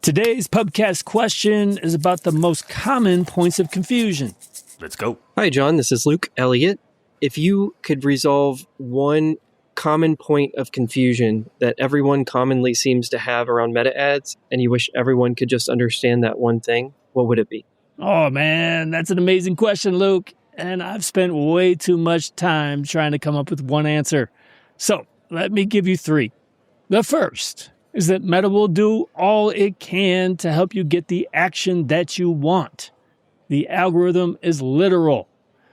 Today's pubcast question is about the most common points of confusion. Let's go. Hi, John. This is Luke Elliott. If you could resolve one common point of confusion that everyone commonly seems to have around meta ads, and you wish everyone could just understand that one thing, what would it be? Oh, man, that's an amazing question, Luke. And I've spent way too much time trying to come up with one answer. So let me give you three. The first is that Meta will do all it can to help you get the action that you want. The algorithm is literal.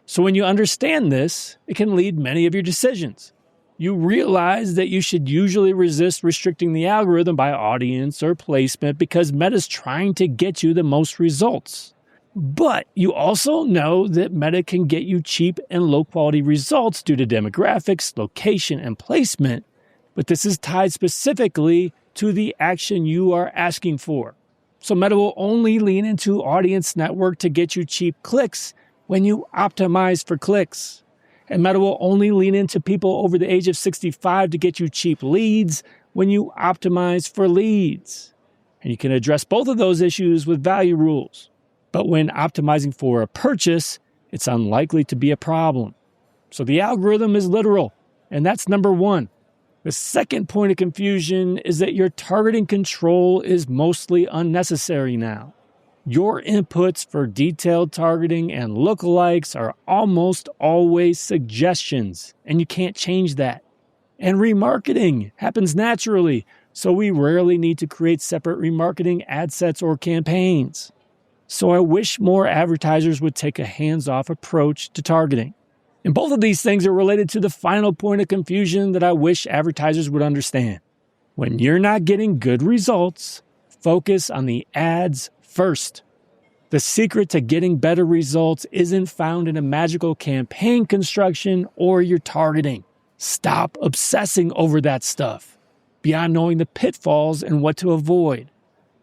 So when you understand this, it can lead many of your decisions. You realize that you should usually resist restricting the algorithm by audience or placement because Meta's trying to get you the most results. But you also know that Meta can get you cheap and low-quality results due to demographics, location, and placement, but this is tied specifically to the action you are asking for. So Meta will only lean into audience network to get you cheap clicks when you optimize for clicks. And Meta will only lean into people over the age of 65 to get you cheap leads when you optimize for leads. And you can address both of those issues with value rules. But when optimizing for a purchase, it's unlikely to be a problem. So the algorithm is literal, and that's number one. The second point of confusion is that your targeting control is mostly unnecessary now. Your inputs for detailed targeting and lookalikes are almost always suggestions, and you can't change that. And remarketing happens naturally, so we rarely need to create separate remarketing ad sets or campaigns. So I wish more advertisers would take a hands-off approach to targeting. And both of these things are related to the final point of confusion that I wish advertisers would understand. When you're not getting good results, focus on the ads first. The secret to getting better results isn't found in a magical campaign construction or your targeting. Stop obsessing over that stuff beyond knowing the pitfalls and what to avoid.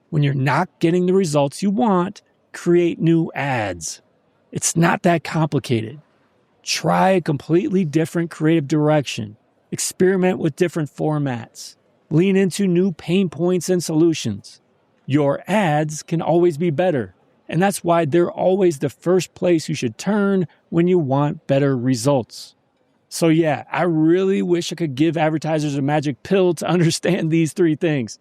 When you're not getting the results you want, create new ads. It's not that complicated. Try a completely different creative direction. Experiment with different formats. Lean into new pain points and solutions. Your ads can always be better, and that's why they're always the first place you should turn when you want better results. So yeah, I really wish I could give advertisers a magic pill to understand these three things.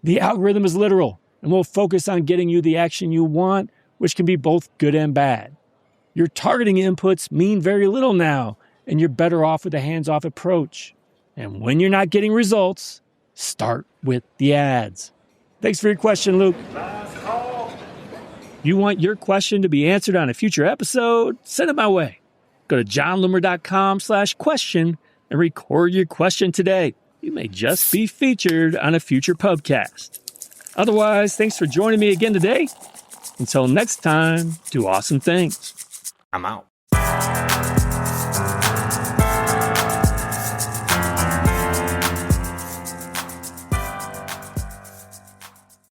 The algorithm is literal, and will focus on getting you the action you want, which can be both good and bad. Your targeting inputs mean very little now, and you're better off with a hands-off approach. And when you're not getting results, start with the ads. Thanks for your question, Luke. You want your question to be answered on a future episode? Send it my way. Go to johnloomer.com/question and record your question today. You may just be featured on a future pubcast. Otherwise, thanks for joining me again today. Until next time, do awesome things. I'm out.